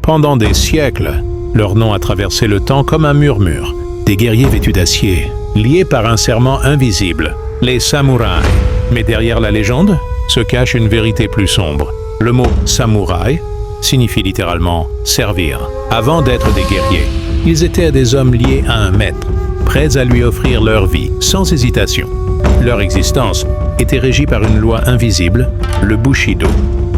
Pendant des siècles, leur nom a traversé le temps comme un murmure. Des guerriers vêtus d'acier, liés par un serment invisible, les samouraïs. Mais derrière la légende se cache une vérité plus sombre. Le mot samouraï signifie littéralement servir. Avant d'être des guerriers, ils étaient des hommes liés à un maître, prêts à lui offrir leur vie, sans hésitation. Leur existence était régie par une loi invisible, le Bushido,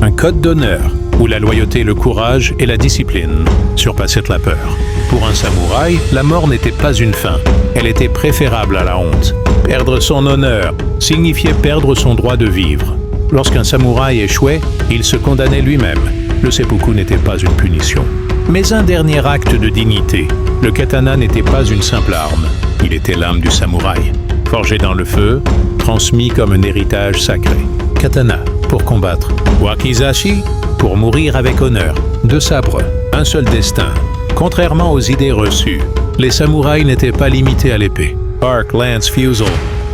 un code d'honneur où la loyauté, le courage et la discipline surpassaient la peur. Pour un samouraï, la mort n'était pas une fin, elle était préférable à la honte. Perdre son honneur signifiait perdre son droit de vivre. Lorsqu'un samouraï échouait, il se condamnait lui-même. Le seppuku n'était pas une punition, mais un dernier acte de dignité. Le katana n'était pas une simple arme, il était l'âme du samouraï, forgé dans le feu, transmis comme un héritage sacré. Katana, pour combattre. Wakizashi, pour mourir avec honneur. Deux sabres, un seul destin. Contrairement aux idées reçues, les samouraïs n'étaient pas limités à l'épée. Arc, lance, fusil,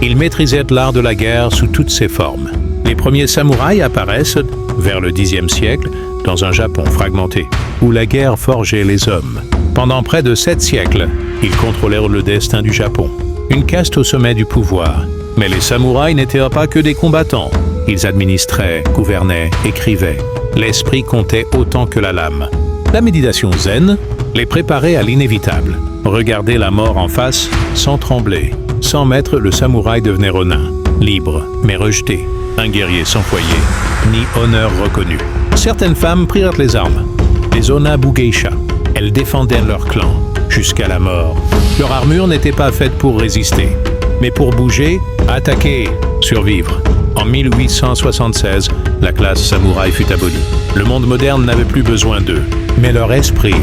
ils maîtrisaient l'art de la guerre sous toutes ses formes. Les premiers samouraïs apparaissent vers le Xe siècle dans un Japon fragmenté, où la guerre forgeait les hommes. Pendant près de 7 siècles, ils contrôlèrent le destin du Japon. Une caste au sommet du pouvoir. Mais les samouraïs n'étaient pas que des combattants. Ils administraient, gouvernaient, écrivaient. L'esprit comptait autant que la lame. La méditation zen les préparait à l'inévitable. Regarder la mort en face sans trembler. Sans maître, le samouraï devenait ronin. Libre, mais rejeté. Un guerrier sans foyer, ni honneur reconnu. Certaines femmes prirent les armes. Les onabu geisha. Elles défendaient leur clan, jusqu'à la mort. Leur armure n'était pas faite pour résister, mais pour bouger, attaquer, survivre. En 1876, la classe samouraï fut abolie. Le monde moderne n'avait plus besoin d'eux, mais leur esprit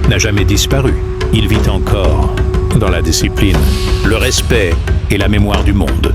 n'a jamais disparu. Il vit encore dans la discipline, le respect et la mémoire du monde.